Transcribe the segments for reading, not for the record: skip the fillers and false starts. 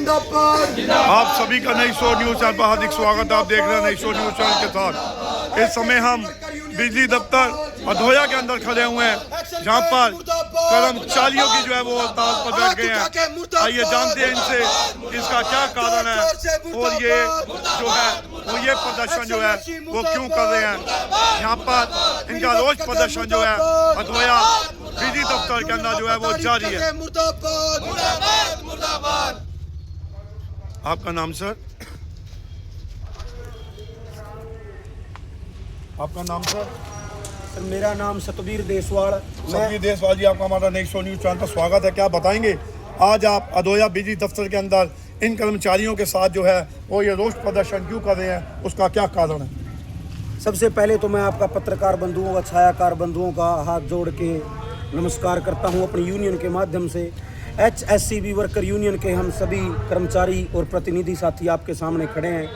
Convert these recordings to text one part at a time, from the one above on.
आप सभी का नई शो न्यूज चैनल पर हार्दिक स्वागत है। आप देख रहे हैं नई शो न्यूज चैनल के साथ। इस समय हम बिजली दफ्तर अधोया के अंदर खड़े हुए हैं, जहां पर कर्मचारियों की जो है वो हड़ताल पर बैठ गए हैं। आइए जानते हैं इनसे इसका क्या कारण है और ये जो है वो ये प्रदर्शन जो है वो क्यों कर रहे हैं। यहाँ पर इनका रोज प्रदर्शन जो है अधोया बिजली दफ्तर के अंदर जो है वो जारी है। आपका नाम सर? आपका नाम सर? सर मेरा नाम सतबीर देसवाल। सतबीर देसवाल जी, आपका हमारा नेक्स्ट शो न्यूज चैनल पर स्वागत है। क्या बताएंगे आज आप अधोया बिजली दफ्तर के अंदर इन कर्मचारियों के साथ जो है वो ये रोष प्रदर्शन क्यों कर रहे हैं, उसका क्या कारण है? सबसे पहले तो मैं आपका पत्रकार बंधुओं का, छायाकार बंधुओं का हाथ जोड़ के नमस्कार करता हूं अपनी यूनियन के माध्यम से। HSCB वर्कर यूनियन के हम सभी कर्मचारी और प्रतिनिधि साथी आपके सामने खड़े हैं।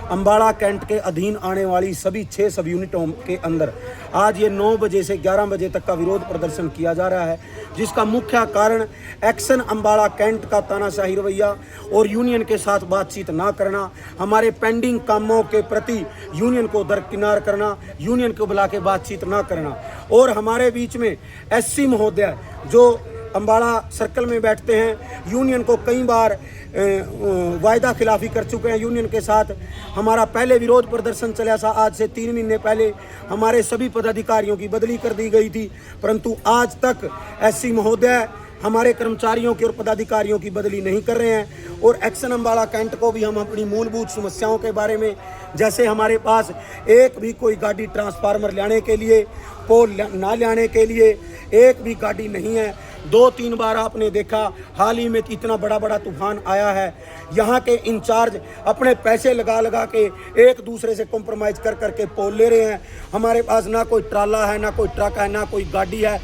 अम्बाड़ा कैंट के अधीन आने वाली सभी 6 सब यूनिटों के अंदर आज ये 9 बजे से 11 बजे तक का विरोध प्रदर्शन किया जा रहा है, जिसका मुख्य कारण एक्शन अम्बाड़ा कैंट का तानाशाही रवैया और यूनियन के साथ बातचीत ना करना, हमारे पेंडिंग कामों के प्रति यूनियन को दरकिनार करना, यूनियन को बुला के बातचीत ना करना। और हमारे बीच में SC महोदय जो अम्बाड़ा सर्कल में बैठते हैं, यूनियन को कई बार वायदा खिलाफी कर चुके हैं। यूनियन के साथ हमारा पहले विरोध प्रदर्शन चला था, आज से 3 महीने पहले हमारे सभी पदाधिकारियों की बदली कर दी गई थी, परंतु आज तक SC महोदय हमारे कर्मचारियों की और पदाधिकारियों की बदली नहीं कर रहे हैं। और एक्शन अम्बाड़ा कैंट को भी हम अपनी मूलभूत समस्याओं के बारे में, जैसे हमारे पास एक भी कोई गाड़ी ट्रांसफार्मर लाने के लिए, पोल ना लाने के लिए एक भी गाड़ी नहीं है। 2-3 बार आपने देखा, हाल ही में इतना बड़ा तूफान आया है, यहाँ के इंचार्ज अपने पैसे लगा के एक दूसरे से कॉम्प्रोमाइज़ कर के पोल ले रहे हैं। हमारे पास ना कोई ट्राला है, ना कोई ट्रक है, ना कोई गाड़ी है,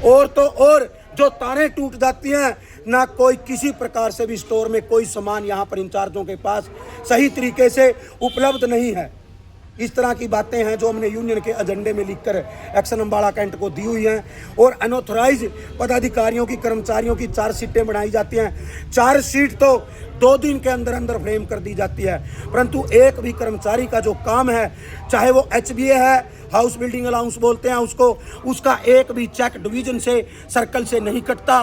और तो और जो तारें टूट जाती हैं, ना कोई किसी प्रकार से भी स्टोर में कोई सामान यहाँ पर इंचार्जों के पास सही तरीके से उपलब्ध नहीं है। इस तरह की बातें हैं जो हमने यूनियन के एजेंडे में लिखकर एक्शन अम्बाड़ा कैंट को दी हुई हैं। और अनऑथराइज पदाधिकारियों की, कर्मचारियों की 4 सीटें बनाई जाती हैं। 4 सीट तो 2 दिन के अंदर अंदर फ्रेम कर दी जाती है, परंतु एक भी कर्मचारी का जो काम है, चाहे वो HBA है, हाउस बिल्डिंग अलाउंस बोलते हैं उसको, उसका एक भी चेक डिवीजन से, सर्कल से नहीं कटता।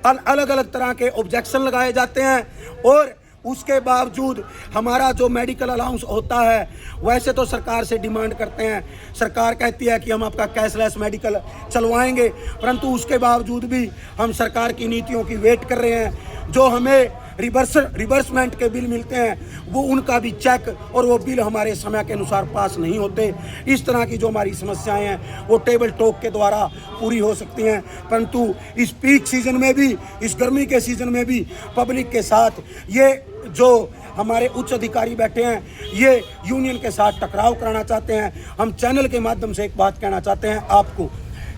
अलग अलग तरह के ऑब्जेक्शन लगाए जाते हैं। और उसके बावजूद हमारा जो मेडिकल अलाउंस होता है, वैसे तो सरकार से डिमांड करते हैं, सरकार कहती है कि हम आपका कैशलेस मेडिकल चलवाएंगे, परंतु उसके बावजूद भी हम सरकार की नीतियों की वेट कर रहे हैं। जो हमें रिवर्समेंट के बिल मिलते हैं, वो उनका भी चेक और वो बिल हमारे समय के अनुसार पास नहीं होते। इस तरह की जो हमारी समस्याएं हैं वो टेबल टॉक के द्वारा पूरी हो सकती हैं, परंतु इस पीक सीजन में भी, इस गर्मी के सीजन में भी पब्लिक के साथ ये जो हमारे उच्च अधिकारी बैठे हैं, ये यूनियन के साथ टकराव कराना चाहते हैं। हम चैनल के माध्यम से एक बात कहना चाहते हैं आपको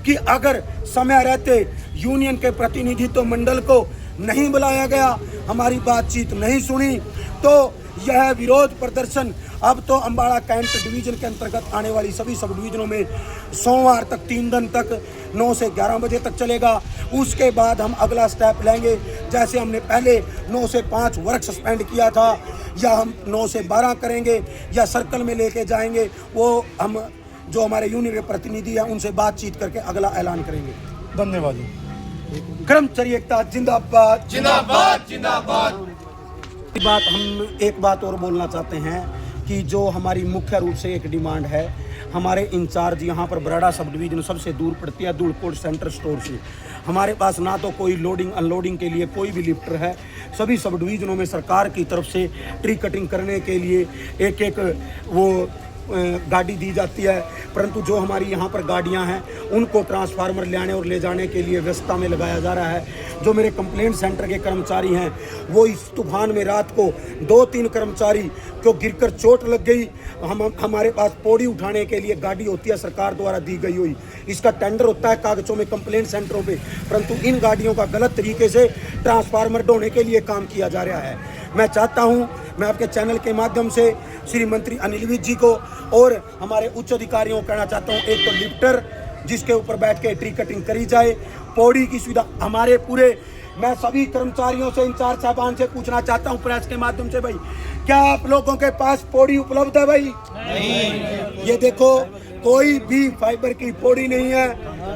कि अगर समय रहते यूनियन के प्रतिनिधित्व मंडल को नहीं बुलाया गया, हमारी बातचीत नहीं सुनी, तो यह विरोध प्रदर्शन अब तो अम्बाड़ा कैंट डिवीजन के अंतर्गत आने वाली सभी सब डिवीजनों में सोमवार तक 3 दिन तक 9 से 11 बजे तक चलेगा। उसके बाद हम अगला स्टेप लेंगे, जैसे हमने पहले 9 से 5 वर्क सस्पेंड किया था, या हम 9 से 12 करेंगे, या सर्कल में लेके जाएंगे। वो हम जो हमारे यूनियन के प्रतिनिधि हैं उनसे बातचीत करके अगला ऐलान करेंगे। धन्यवाद। कर्मचारी एकता जिंदाबाद, जिंदाबाद, जिंदाबाद। हम एक बात और बोलना चाहते हैं कि जो हमारी मुख्य रूप से एक डिमांड है, हमारे इंचार्ज यहाँ पर बराड़ा सब डिवीजन सबसे दूर पड़ती है, धूलकोट सेंटर स्टोर से। हमारे पास ना तो कोई लोडिंग अनलोडिंग के लिए कोई भी लिफ्टर है। सभी सब डिवीजनों में सरकार की तरफ से ट्री कटिंग करने के लिए एक वो गाड़ी दी जाती है, परंतु जो हमारी यहाँ पर गाड़ियाँ हैं उनको ट्रांसफार्मर लाने और ले जाने के लिए व्यवस्था में लगाया जा रहा है। जो मेरे कंप्लेंट सेंटर के कर्मचारी हैं, वो इस तूफान में रात को 2-3 कर्मचारी को गिरकर चोट लग गई। हमारे पास पौड़ी उठाने के लिए गाड़ी होती है, सरकार द्वारा दी गई हुई, इसका टेंडर होता है कागजों में कंप्लेंट सेंटरों पे, परंतु इन गाड़ियों का गलत तरीके से ट्रांसफार्मर ढोने के लिए काम किया जा रहा है। मैं चाहता हूँ, मैं आपके चैनल के माध्यम से श्री मंत्री अनिल विज जी को और हमारे उच्च अधिकारियों को कहना चाहता हूँ, एक तो लिफ्टर जिसके ऊपर बैठ के ट्री कटिंग करी जाए, पौड़ी की सुविधा, हमारे पूरे मैं सभी कर्मचारियों से, इंचार्ज साहबान से पूछना चाहता हूं प्रेस के माध्यम से, भाई क्या आप लोगों के पास पौड़ी उपलब्ध है? भाई नहीं। ये देखो, कोई भी फाइबर की पौड़ी नहीं है,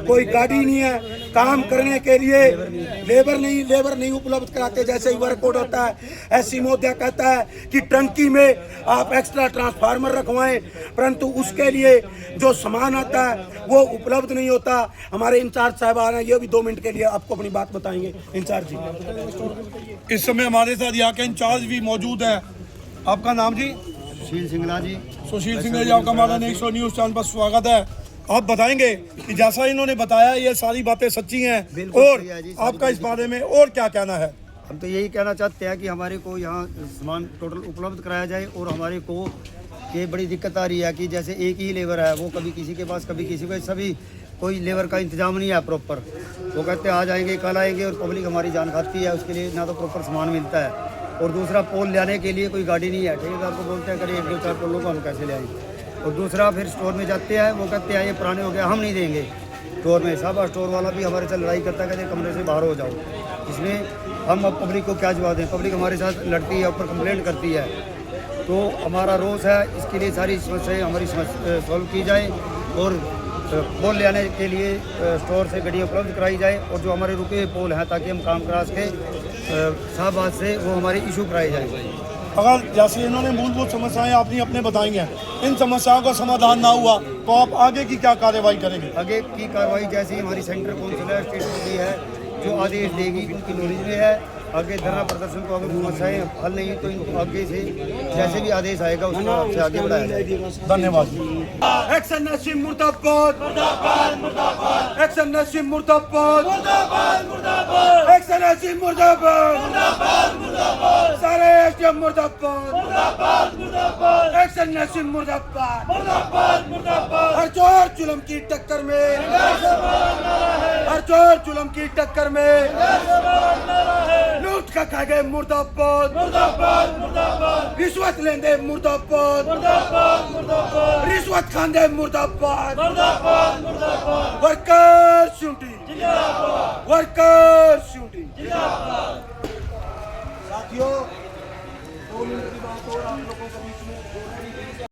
कोई गाड़ी नहीं है, काम करने के लिए लेबर नहीं उपलब्ध कराते। जैसे ही वर्क आउट होता है, एससी महोदय कहता है कि टंकी में आप एक्स्ट्रा ट्रांसफार्मर रखवाएं, परंतु उसके लिए जो सामान आता है वो उपलब्ध नहीं होता। हमारे इंचार्ज साहब आ रहे हैं, ये भी 2 मिनट के लिए आपको अपनी बात बताएंगे। इंचार्ज जी, इस समय हमारे साथ यहाँ के इंचार्ज भी मौजूद है। आपका नाम जी? सुशील सिंगला जी। सुशील सिंह जी, आपका हमारा नेक्स्ट न्यूज़ चैनल पर स्वागत है। आप बताएंगे कि जैसा इन्होंने बताया ये सारी बातें सच्ची हैं, और आपका इस बारे में और क्या कहना है? हम तो यही कहना चाहते हैं कि हमारे को यहाँ सामान टोटल उपलब्ध कराया जाए, और हमारे को ये बड़ी दिक्कत आ रही है कि जैसे एक ही लेबर है, वो कभी किसी के पास कभी किसी के, सभी कोई लेबर का इंतजाम नहीं है प्रॉपर। वो कहते हैं आ जाएंगे कल आएंगे, और पब्लिक हमारी जान खाती है, उसके लिए ना तो प्रॉपर सामान मिलता है, और दूसरा पोल लाने के लिए कोई गाड़ी नहीं है। ठेकेदार को बोलते हैं करिए 1-2-4 पोलों को हम कैसे ले आएंगे, और दूसरा फिर स्टोर में जाते हैं, वो कहते हैं ये पुराने हो गया, हम नहीं देंगे स्टोर में। साहब स्टोर वाला भी हमारे साथ लड़ाई करता है, कहते कमरे से बाहर हो जाओ। इसमें हम अब पब्लिक को क्या जवाब दें? पब्लिक हमारे साथ लड़ती है, ऊपर कंप्लेंट करती है, तो हमारा रोष है। इसके लिए सारी समस्याएं हमारी सॉल्व की जाए, और पोल ले आने के लिए स्टोर से गाड़ियाँ उपलब्ध कराई जाए, और जो हमारे रुके हुए पोल हैं ताकि हम काम करा सके साहबाद से, वो हमारे इशू कराए जाए। अगर जैसे इन्होंने मूलभूत समस्याएं आपने अपने बताई हैं, इन समस्याओं का समाधान ना हुआ तो आप आगे की क्या कार्रवाई करेंगे? आगे की कार्रवाई जैसे हमारी सेंटर काउंसिल है, स्टेट बोर्ड है, जो आदेश देगी उनकी नॉलेज में है। आगे धरना प्रदर्शन को अगर समस्याएं हल नहीं तो इनको आगे से जैसे भी आदेश आएगा उसको आपसे आगे बढ़ाया जाएगा। धन्यवाद। एक्शन नसीम मुर्दाबाद, एक्शन नसीम मुर्दाबाद, एक्शन नसीम मुर्दाबाद, सारे एसडीएम मुर्दाबाद, एक्शन नसीम मुर्दाबाद, हर जोर जुल्म की टक्कर में, हर जोर जुल्म की टक्कर में लूट का खा गए मुर्दाबाद, रिश्वत लेंदे मुर्दाबाद, रिश्वत खांदे मुर्दाबाद, वर्कर शूटिंग, वर्कर शूटिंग। साथियों, 2 मिनट की बात और आप लोगों को बीच में